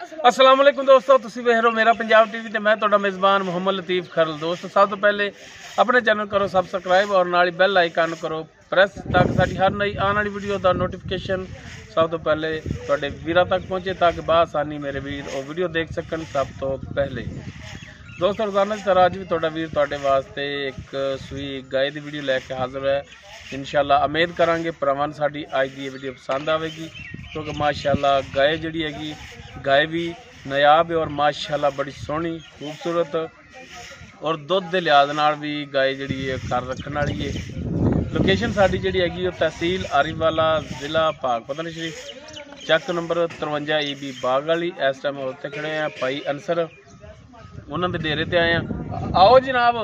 अस्सलाम वालेकुम दोस्तों, तुसी वेख रहे हो मेरा पंजाब टीवी ते मैं तुहाडा मेज़बान मोहम्मद लतीफ़ खरल। दोस्तों सब तो पहले अपने चैनल करो सबसक्राइब और नाल बैल आइकन करो प्रेस ताकि साडी हर नई आने वाली वीडियो का नोटिफिकेशन सब तो पहले तुहाडे वीरां तक पहुँचे ताकि बासानी मेरे वीर वो वीडियो देख सकन सब तो पहले। दोस्तों रोज़ाना की तरह अज भी तुहाडा वीर तुहाडे वास्ते एक सूई गाय की वीडियो लैके हाजिर है। इंशाअल्लाह उम्मीद करांगे भरावां नूं साडी अज की वीडियो पसंद आएगी क्योंकि माशाअल्लाह गाय जिहड़ी हैगी गाय भी नायाब है और माशाअल्लाह बड़ी सोहनी खूबसूरत और दुध के लिहाज नाल भी गाय जिहड़ी है घर रखने वाली है। लोकेशन साडी जिहड़ी हैगी तहसील आरीवाला जिला भागपतन शरीफ चक नंबर 53 EB बाग वाली। इस टाइम उत्थे खड़े हैं भाई अंसर उन्होंने दे डेरे ते आए हैं। आओ जनाब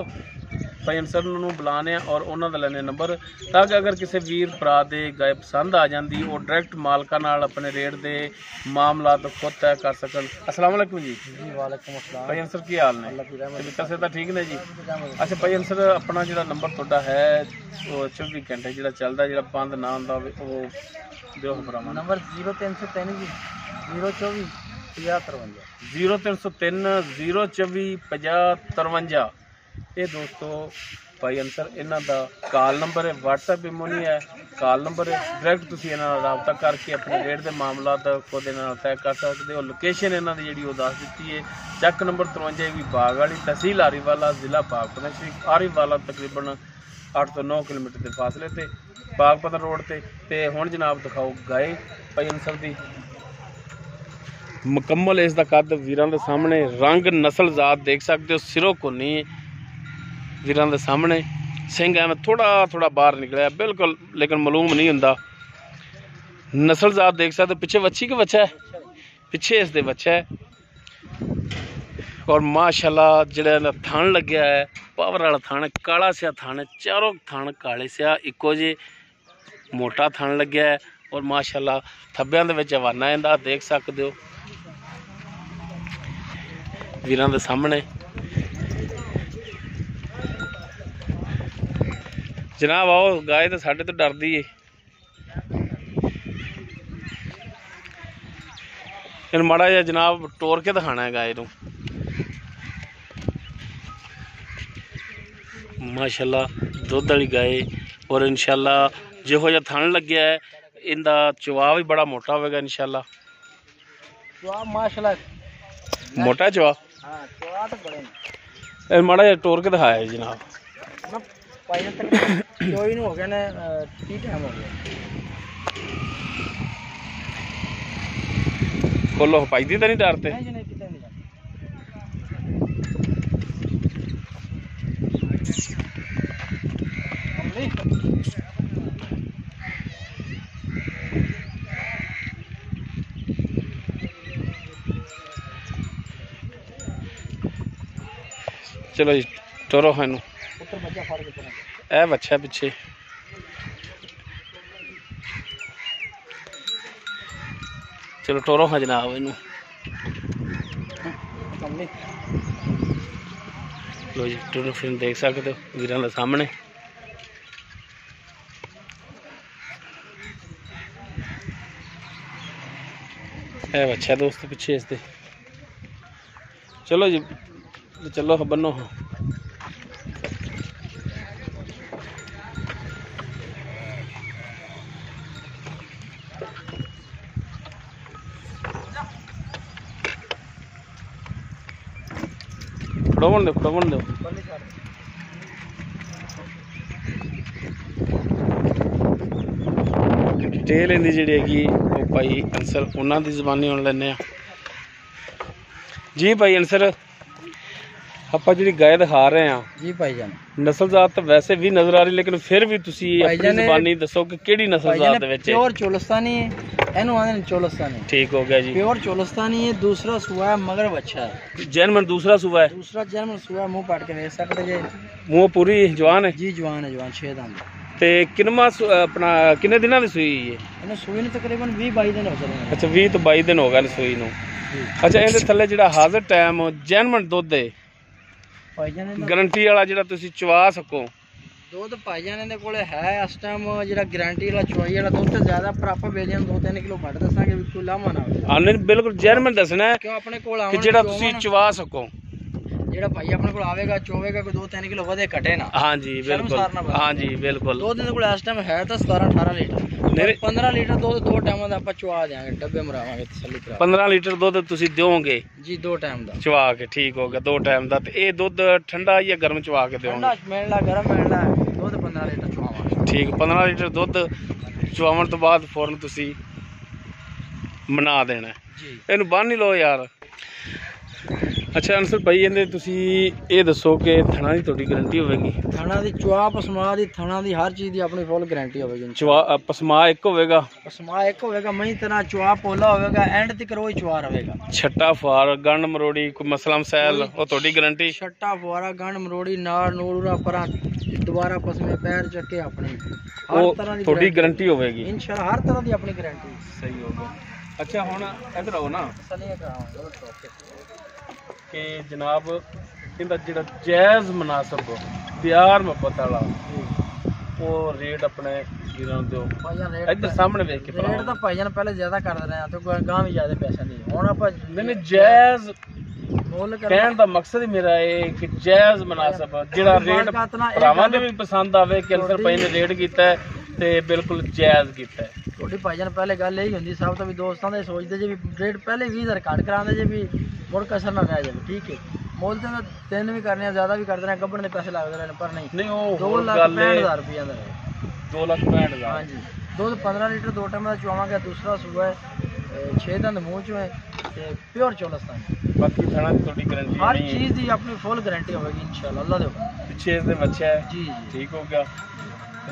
भाई अंसर नूं बुलाने और उन्होंने लेने नंबर ताकि अगर किसी वीर भरा दे गाय पसंद आ जाती वो डायरैक्ट मालका नाल अपने रेट के मामला तो खुद तय कर सकन। अस्सलाम वालेकुम जी। वालेकुम अस्सलाम भाई अंसर की हाल ने? तबीयत से ठीक ने जी? अच्छा भाई अंसर अपना जो नंबर तुहाडा है वो 24 घंटे जो चलता जो बंद ना होंदा वो दिओ भरावां नंबर 0303 जी 024 50 53 0303 024 50 53। ये दोस्तों भाई अंसर इन्हों का कॉल नंबर है, व्हाट्सएप इमो नहीं है, कॉल नंबर है। डायरैक्ट तुम इन्हों रबता करके अपने रेट के मामला खुद इन्हों तय कर सकते हो। लोकेशन इन्हों की जी दस दी है चक नंबर 53 EB बाग वाली तहसील आरीवाला जिला भागपतन शरीफ। आरीवाला तकरीबन 8 तो 9 किलोमीटर के फासले से भागपतन रोड से। हुण जनाब दिखाओ गाय भाई अंसर की मुकम्मल इसका कद वीरां दे सामने, रंग नस्ल जात देख सकते हो, सिरों को नहीं वीरां दे सामने, सिंह एवं थोड़ा थोड़ा बाहर निकलिया बिल्कुल लेकिन मालूम नहीं होंदा। नस्ल जात देख सकते हो। पिछे वच्छी के बच्चा है, पिछे इसके बच्चा है और माशाल्लाह जिहड़ा थान लग्या है पावर वाला थान है, काला सिया थान है, चारों थान काले सिया इको जे मोटा थान लग्या है और माशाल्लाह थब्बियां दे विच हवाना इंदा देख सकते हो वीरां दे सामने। जनाब आओ गाय तो साढ़े तो डरदी है। इन माड़ा जा जनाब टोर के दिखाना है गाय नूं। माशाल्लाह दुध वाली गाय और इंशाल्लाह जिहो जिहा थन लग्या है इनका चवा भी बड़ा मोटा होगा इंशाल्लाह। माशाल्लाह मोटा चवा माड़ा जा टोर के दिखाया जनाब। हो गया ना 30 टाइम हो गया। खोलो पाई दी तो नहीं डरते? चलो जी टोरो है ए बच्चा पिछे चलो टोरो हाँ जनाब इनू। लो जी टोरो फिर देख सकते हो वीरां दे सामने। ए बच्चा दोस्त पिछे इसके। चलो जी चलो बनो हाँ। फड़ोवन दो फड़ोवन दो। डिटेल इनकी जी हैगी वो भाई अंसर उन्होंने की जबानी सुन लें जी। भाई अंसर आप जी गाय दिखा रहे हैं जी भाईजान, नस्ल जात तो वैसे भी नजर आ रही लेकिन फिर भी तुसी अपनी ज़बानी दसो कि केड़ी नस्ल जात दे विच है? प्योर चोलस्तानी है, एनु आंदे ने चोलस्तानी। ठीक हो गया जी, प्योर चोलस्तानी है। दूसरा सुआ है मगर बच्चा है। जन्म दूसरा सुआ है? दूसरा जन्म सुआ मुंह पाट के देख सकते जे। मुंह पूरी जवान है जी? जवान है, जवान 6 दांत। ते किनमा अपना किन्ने दिनां दी सूई है? इन्हें सूई ने तकरीबन 20-22 दिन हो गए। अच्छा 20 तो 22 दिन हो गए सूई नूं। अच्छा इहदे थल्ले जिहड़ा हाज़र टाइम जैनमन दुध है गारंटी वाला जिहड़ा तुसीं चवा सको ਦੁੱਧ ਭਾਈਜਾਨ ਦੇ ਕੋਲੇ ਹੈ ਇਸ ਟਾਈਮ ਜਿਹੜਾ ਗਾਰੰਟੀ ਵਾਲਾ ਚਵਾਈ ਵਾਲਾ ਦੁੱਧ ਤੇ ਜ਼ਿਆਦਾ ਪਰ ਆਪਾਂ ਵੇਚਿਆਂ 2-3 ਕਿਲੋ ਘੱਟ ਦੱਸਾਂਗੇ ਵੀ ਕੋਈ ਲਾਮਾ ਨਾ ਹੋਵੇ। ਹਾਂ ਨਹੀਂ ਬਿਲਕੁਲ ਜੈਨੂਇਨ ਦੱਸਣਾ ਹੈ ਕਿਉਂ ਆਪਣੇ ਕੋਲ ਕਿ ਜਿਹੜਾ ਤੁਸੀਂ ਚਵਾ ਸਕੋ। ਜਿਹੜਾ ਭਾਈ ਆਪਣੇ ਕੋਲ ਆਵੇਗਾ ਚੋਵੇਗਾ ਕੋਈ 2-3 ਕਿਲੋ ਵਧੇ ਘਟੇ ਨਾ। ਹਾਂਜੀ ਬਿਲਕੁਲ ਹਾਂਜੀ ਬਿਲਕੁਲ। ਦੁੱਧ ਦੇ ਕੋਲ ਇਸ ਟਾਈਮ ਹੈ ਤਾਂ 17-18 ਲੀਟਰ 15 ਲੀਟਰ ਦੁੱਧ 2 ਟਾਈਮਾਂ ਦਾ ਆਪਾਂ ਚਵਾ ਦੇਾਂਗੇ ਡੱਬੇ ਮਰਾਵਾਂਗੇ ਤਸੱਲੀ ਕਰਾ। 15 ਲੀਟਰ ਦੁੱਧ ਤੁਸੀਂ ਦਿਓਗੇ ਜੀ 2 ਟਾਈਮ ਦਾ ਚਵਾ ਕੇ। ਠੀਕ ਹੋ ਗਿਆ 2 ਟਾਈਮ ਦਾ। ਤੇ ਇਹ ਦੁੱਧ ਠੰਡਾ ਜਾਂ ਗਰਮ ਚਵਾ ਕੇ ਦਿਓਗੇ? ਠੰਡਾ ਮਿਲਣਾ ਗਰਮ ਮਿਲਣਾ ਦੁੱਧ 15 ਲੀਟਰ ਚਵਾਵਾਂਗੇ। ਠੀਕ 15 ਲੀਟਰ ਦੁੱਧ ਚਵਾਉਣ ਤੋਂ ਬਾਅਦ ਫੌਰਨ ਤੁਸੀਂ ਬਣਾ ਦੇਣਾ ਜੀ। ਇਹਨੂੰ ਬੰਨ ਨਹੀਂ ਲਓ ਯਾਰ। ਅੱਛਾ ਅਨਸਰ ਭਾਈ ਇਹਦੇ ਤੁਸੀਂ ਇਹ ਦੱਸੋ ਕਿ ਥਣਾ ਦੀ ਤੁਹਾਡੀ ਗਾਰੰਟੀ ਹੋਵੇਗੀ? ਥਣਾ ਦੀ ਚਵਾ ਪਸਮਾ ਦੀ ਥਣਾ ਦੀ ਹਰ ਚੀਜ਼ ਦੀ ਆਪਣੀ ਫੁੱਲ ਗਾਰੰਟੀ ਹੋਵੇਗੀ। ਚਵਾ ਪਸਮਾ ਇੱਕ ਹੋਵੇਗਾ? ਪਸਮਾ ਇੱਕ ਹੋਵੇਗਾ ਮਹੀਂ ਤਰ੍ਹਾਂ ਚਵਾ ਪੋਲਾ ਹੋਵੇਗਾ ਐਂਡ ਤੱਕ ਰੋਜ਼ ਚਵਾ ਰਹੇਗਾ। ਛੱਟਾ ਫਾਰ ਗੰਢ ਮਰੋੜੀ ਕੋਈ ਮਸਲਾ ਮਸੈਲ ਉਹ ਤੁਹਾਡੀ ਗਾਰੰਟੀ? ਛੱਟਾ ਫੁਆਰਾ ਗੰਢ ਮਰੋੜੀ ਨਾੜ ਨੂੜਾ ਪਰਾਂ ਦੁਬਾਰਾ ਪਸਮੇ ਪੈਰ ਚੱਕੇ ਆਪਣੀ ਹਰ ਤਰ੍ਹਾਂ ਦੀ ਤੁਹਾਡੀ ਗਾਰੰਟੀ ਹੋਵੇਗੀ ਇਨਸ਼ਾਅੱਲਾ। ਹਰ ਤਰ੍ਹਾਂ ਦੀ ਆਪਣੀ ਗਾਰੰਟੀ। ਸਹੀ ਹੋ ਗਿਆ। ਅੱਛਾ ਹੁਣ ਇਧਰ ਆਓ ਨਾ ਕਿ ਜਨਾਬ ਇਹਦਾ ਜਿਹੜਾ ਜਾਇਜ਼ ਮੁਨਾਸਬ ਪਿਆਰ ਮੁਹੱਬਤ ਵਾਲਾ ਉਹ ਰੇਟ ਆਪਣੇ ਵੀਰਾਂ ਨੂੰ ਦਿਓ। ਇੱਧਰ ਸਾਹਮਣੇ ਵੇਖ ਕੇ ਰੇਟ ਤਾਂ ਭਾਈਜਾਨ ਪਹਿਲੇ ਜ਼ਿਆਦਾ ਕਰਦੇ ਰਹੇ ਆ ਤੇ ਗਾਂ ਵੀ ਜ਼ਿਆਦਾ ਪੈਸਾ ਨਹੀਂ। ਹੁਣ ਆਪਾਂ ਨਹੀਂ ਜਾਇਜ਼ ਮੁੱਲ ਕਹਿਣ ਦਾ ਮਕਸਦ ਹੀ ਮੇਰਾ ਇਹ ਕਿ ਜਾਇਜ਼ ਮੁਨਾਸਬ ਜਿਹੜਾ ਰੇਟ ਭਰਾਵਾਂ ਦੇ ਵੀ ਪਸੰਦ ਆਵੇ ਕਿ ਅਨਸਰ ਭਾਈ ਨੇ ਰੇਟ ਕੀਤਾ ਹੈ ਤੇ ਬਿਲਕੁਲ ਜਾਇਜ਼ ਕੀਤਾ ਹੈ। ਤੁਹਾਡੀ ਭਾਈਜਾਨ ਪਹਿਲੇ ਗੱਲ ਇਹੀ ਹੁੰਦੀ ਸਭ ਤੋਂ ਵੀ ਦੋਸਤਾਂ ਦੇ ਸੋਚਦੇ ਜੇ ਵੀ ਰੇਟ ਪਹਿਲੇ 20,000 ਘੱਟ ਕਰਾਉਂਦੇ ਜੇ ਵੀ ਮੁੜ ਕਸਰ ਨਾ ਰਹਿ ਜਾਵੇ। ਠੀਕ ਹੈ ਮੁੱਲ ਤੇ 3 ਵੀ ਕਰਨੇ ਆ ਜ਼ਿਆਦਾ ਵੀ ਕਰਦੇ ਨੇ ਗੱਬਣ ਦੇ ਪੈਸੇ ਲੱਗਦੇ ਰਹੇ ਪਰ ਨਹੀਂ ਉਹ 2,65,000 ਰੁਪਏ ਦਾ 2,65,000। ਹਾਂਜੀ ਦੁੱਧ 15 ਲੀਟਰ 2 ਟਾਈਮ ਦਾ ਚਵਾਵਾਂਗੇ। ਦੂਸਰਾ ਸੂਆ ਹੈ 6 ਦੰਦ ਮੂੰਹ ਚੋਂ ਹੈ ਤੇ ਪਿਓਰ ਚੋਲਸਤਾਨ। ਬਾਕੀ ਥਣਾ ਦੀ ਤੁਹਾਡੀ ਗਾਰੰਟੀ ਹਰ ਚੀਜ਼ ਦੀ ਆਪਣੀ ਫੁੱਲ ਗਾਰੰਟੀ ਹੋਵੇਗੀ ਇਨਸ਼ਾਅੱਲਾ ਅੱਲਾ ਦੇ ਹੁਕਮ। ਪਿੱਛੇ ਇਸ ਦੇ ਬੱਚਾ ਹੈ ਜੀ ਠੀਕ ਹੋ ਗਿਆ।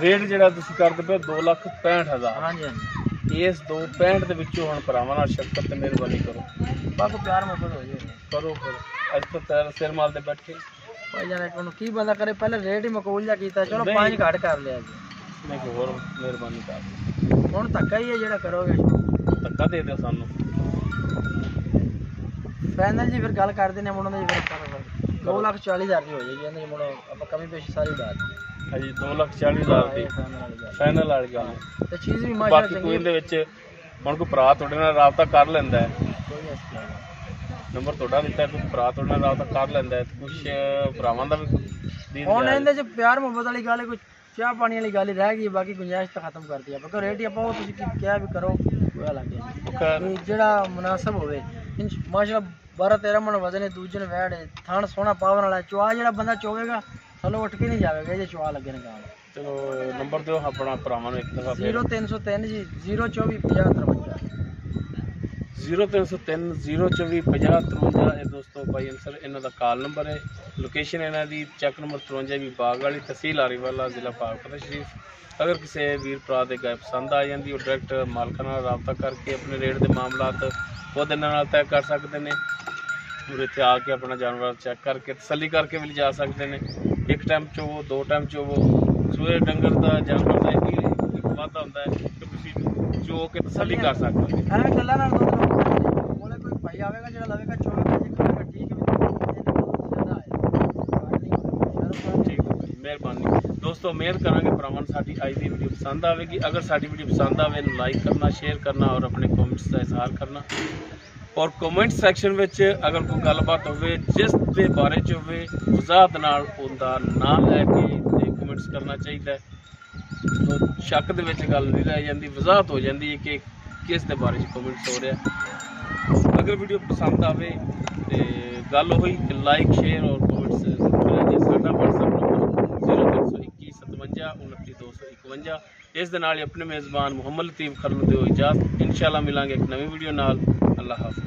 ਰੇਟ ਜਿਹੜਾ ਤੁਸੀਂ ਕਰਦੇ ਪਏ 2,65,000। ਹਾਂਜੀ ਹਾਂਜੀ। ਇਸ 2,65 ਦੇ ਵਿੱਚੋਂ ਹੁਣ ਭਰਾਵਾਂ ਨਾਲ ਸ਼ਫਕਤ ਤੇ ਮਿਹਰਬਾਨੀ ਕਰੋ। ਬਾਕੀ ਪਿਆਰ ਮੁਹੱਬਤ ਹੋ ਜਾਏ ਕਰੋ ਫਿਰ ਅੱਜ ਤੋਂ ਤੇਰਾ ਸਿਰ ਮਾਲ ਦੇ ਬੈਠੇ ਭਾਈ ਜਾਨ ਇੱਕ ਨੂੰ ਕੀ ਬੰਦਾ ਕਰੇ ਪਹਿਲੇ ਰੇਟ ਹੀ ਮਕਬੂਲ ਜਿਹਾ ਕੀਤਾ ਚਲੋ 5 ਘੱਟ ਕਰ ਲਿਆ ਜੀ। ਨਹੀਂ ਕੋਈ ਹੋਰ ਮਿਹਰਬਾਨੀ ਕਰ। ਹੁਣ ਧੱਕਾ ਹੀ ਹੈ ਜਿਹੜਾ ਕਰੋਗੇ ਧੱਕਾ ਦੇ ਦਿਓ ਸਾਨੂੰ। ਫਾਈਨਲ ਜੀ ਫਿਰ ਗੱਲ ਕਰਦੇ ਨੇ ਮੁੰਡਿਆਂ ਦੀ ਫਿਰ 2,40,000 ਦੀ ਹੋ ਜਾਏਗੀ ਇਹਨਾਂ ਦੀ ਮੁੰਡਾ ਆਪਾਂ ਕਮੀ ਪੇਸ਼ੀ ਸਾਰੀ ਬਾਤ ਹਾਂਜੀ 2,40,000 ਦੀ ਫਾਈਨਲ ਵਾਲੀ ਗੱਲ ਤੇ ਚੀਜ਼ ਵੀ ਮਾਸ਼ਾਅੱਲਾ ਬਾਕੀ ਕੋਈ ਇਹਦੇ ਵਿੱਚ ਹੁਣ ਕੋਈ ਭਰਾ ਤੁਹਾਡੇ ਨਾਲ ਰਾਬਤਾ ਕਰ ਲੈਂਦਾ ਹੈ ਨੰਬਰ ਤੁਹਾਡਾ ਦਿੱਤਾ ਕੋਈ ਭਰਾ ਤੁਹਾਡੇ ਨਾਲ ਰਾਬਤਾ ਕਰ ਲੈਂਦਾ ਹੈ ਕੁਝ ਭਰਾਵਾਂ ਦਾ ਵੀ ਹੁਣ ਇਹਦੇ ਚ ਪਿਆਰ ਮੁਹੱਬਤ ਵਾਲੀ ਗੱਲ ਕੋਈ ਚਾਹ ਪਾਣੀ ਵਾਲੀ ਗੱਲ ਹੀ ਰਹਿ ਗਈ ਬਾਕੀ ਗੁੰਜਾਇਸ਼ ਤਾਂ ਖਤਮ ਕਰਤੀ ਆਪਾਂ ਕਿਉਂ ਰੇਟ ਹੀ ਆਪਾਂ ਉਹ ਤੁਸੀਂ ਕਿਹਾ ਵੀ ਕਰੋ ਹੋਇਆ ਲੱਗ ਗਿਆ ਜਿਹੜਾ ਮੁਨਾਸਬ ਹੋਵੇ ਮਾਸ਼ਾਅੱਲਾ 12-13 ਮਣ ਵਜ਼ਨ ਹੈ ਦੂਜੇ ਨੇ ਵੈੜ ਥਣ ਸੋਹਣਾ ਪਾਵਰ ਵਾਲਾ ਚੁਆ ਜਿਹੜਾ ਬੰਦਾ ਚੋਵੇਗਾ ਚਲੋ ਉੱਠ ਕੇ ਨਹੀਂ ਜਾਵੇਗਾ ਜੇ ਚੁਆ ਲੱਗੇ ਨੇ ਗਾਲ। ਚਲੋ ਨੰਬਰ ਦਿਓ ਆਪਣਾ ਭਰਾਵਾਂ ਨੂੰ ਇੱਕ ਦਫਾ 0303 ਜੀ 0245053 0303 0245053 ਇਹ ਦੋਸਤੋ ਭਾਈ ਅਨਸਰ ਇਹਨਾਂ ਦਾ ਕਾਲ ਨੰਬਰ ਹੈ। ਲੋਕੇਸ਼ਨ ਇਹਨਾਂ ਦੀ ਚੱਕ ਨੰਬਰ 53 ਵੀ ਬਾਗ ਵਾਲੀ ਤਹਿਸੀਲ ਆਰੀਵਾਲਾ ਜ਼ਿਲ੍ਹਾ ਪਾਕਪਤ ਸ਼ਰੀਫ। ਅਗਰ ਕਿਸੇ ਵੀਰ ਭਰਾ ਦੇ ਗਾਇ ਪਸੰਦ ਆ ਜਾਂਦੀ ਉਹ ਡਾਇਰੈਕਟ ਮਾਲਕਾਂ ਨਾਲ ਰਾਬਤਾ ਕਰਕੇ ਆਪਣੇ ਰੇਟ ਦੇ ਮਾਮਲਾਤ ਖੁਦ ਇਹਨਾਂ ਨਾਲ ਤੈਅ ਕਰ ਸਕਦੇ ਨੇ। ਪੂਰੇ ਇੱਥੇ ਆ ਕੇ ਆਪਣਾ ਜਾਨਵਰ ਚੈੱਕ ਕਰਕੇ ਤਸੱਲੀ ਕਰਕੇ ਵੀ ਲਿਜਾ ਸਕਦੇ ਨੇ। ਇੱਕ ਟਾਈਮ ਚੋਵੋ 2 ਟਾਈਮ ਚੋਵੋ ਸੂਏ ਡੰਗਰ ਦਾ ਜਾਨਵਰ ਦਾ ਇੱਕ ਵਾਧਾ ਹੁੰਦਾ ਹੈ ਕਿ ਤੁਸੀਂ ਚੋ ਕੇ ਤਸੱਲੀ ਕਰ ਸਕਦੇ ਹੋ। ਐਵੇਂ ਗੱਲਾਂ ਨਾਲ ਬੋਲੇ ਕੋਈ ਭਾਈ ਆਵੇਗਾ ਜਿਹੜਾ ਲਵੇਗਾ ਚੋਵੇਗਾ ਜੇ ਖਾਵੇਗਾ ਠੀਕ ਹੈ। ਮਿਹਰਬਾਨੀ ਦੋਸਤੋ ਮਿਹਰ ਕਰਾਂਗੇ ਭਰਾਵਾਂ ਸਾਡੀ ਅੱਜ ਦੀ ਵੀਡੀਓ ਪਸੰਦ ਆਵੇਗੀ। ਅਗਰ ਸਾਡੀ ਵੀਡੀਓ ਪਸੰਦ ਆਵੇ ਇਹਨੂੰ ਲਾਈਕ ਕਰਨਾ ਸ਼ੇਅਰ ਕਰਨਾ ਔਰ ਆਪਣੇ ਕਮੈਂਟਸ ਦਾ ਇਜ਼ਹਾਰ ਕਰਨਾ ਔਰ ਕਮੈਂਟ ਸੈਕਸ਼ਨ ਵਿੱਚ ਅਗਰ ਕੋਈ ਗੱਲਬਾਤ ਹੋਵੇ ਜਿਸ ਦੇ ਬਾਰੇ 'ਚ ਹੋਵੇ ਵਜ਼ਾਹਤ ਨਾਲ ਉਹਦਾ ਨਾਮ ਲੈ ਕੇ ਤੇ ਕਮੈਂਟਸ ਕਰਨਾ ਚਾਹੀਦਾ ਹੈ। ਸ਼ੱਕ ਦੇ ਵਿੱਚ ਗੱਲ ਨਹੀਂ ਰਹਿ ਜਾਂਦੀ ਵਜ਼ਾਹਤ ਹੋ ਜਾਂਦੀ ਹੈ ਕਿ ਕਿਸ ਦੇ ਬਾਰੇ 'ਚ ਕਮੈਂਟਸ ਹੋ ਰਿਹਾ। ਅਗਰ ਵੀਡੀਓ ਪਸੰਦ ਆਵੇ ਤੇ ਗੱਲ ਹੋਈ ਕਿ ਲਾਈਕ ਸ਼ੇਅਰ ਔਰ ਕਮੈਂਟਸ ਸਾਡਾ WhatsApp ਨੰਬਰ 0321 ਇਸ ਦੇ ਨਾਲ ਹੀ ਆਪਣੇ ਮੇਜ਼ਬਾਨ ਮੁਹੰਮਦ ਲਤੀਫ ਖਰਲ ਨੂੰ ਦਿਓ ਇਜਾਜ਼ਤ। ਇਨਸ਼ਾਅੱਲਾ ਮਿਲਾਂਗੇ ਇੱਕ ਨਵੀਂ ਵੀਡੀਓ ਨਾਲ। ਅੱਲਾਹ ਹਾਫਿਜ਼।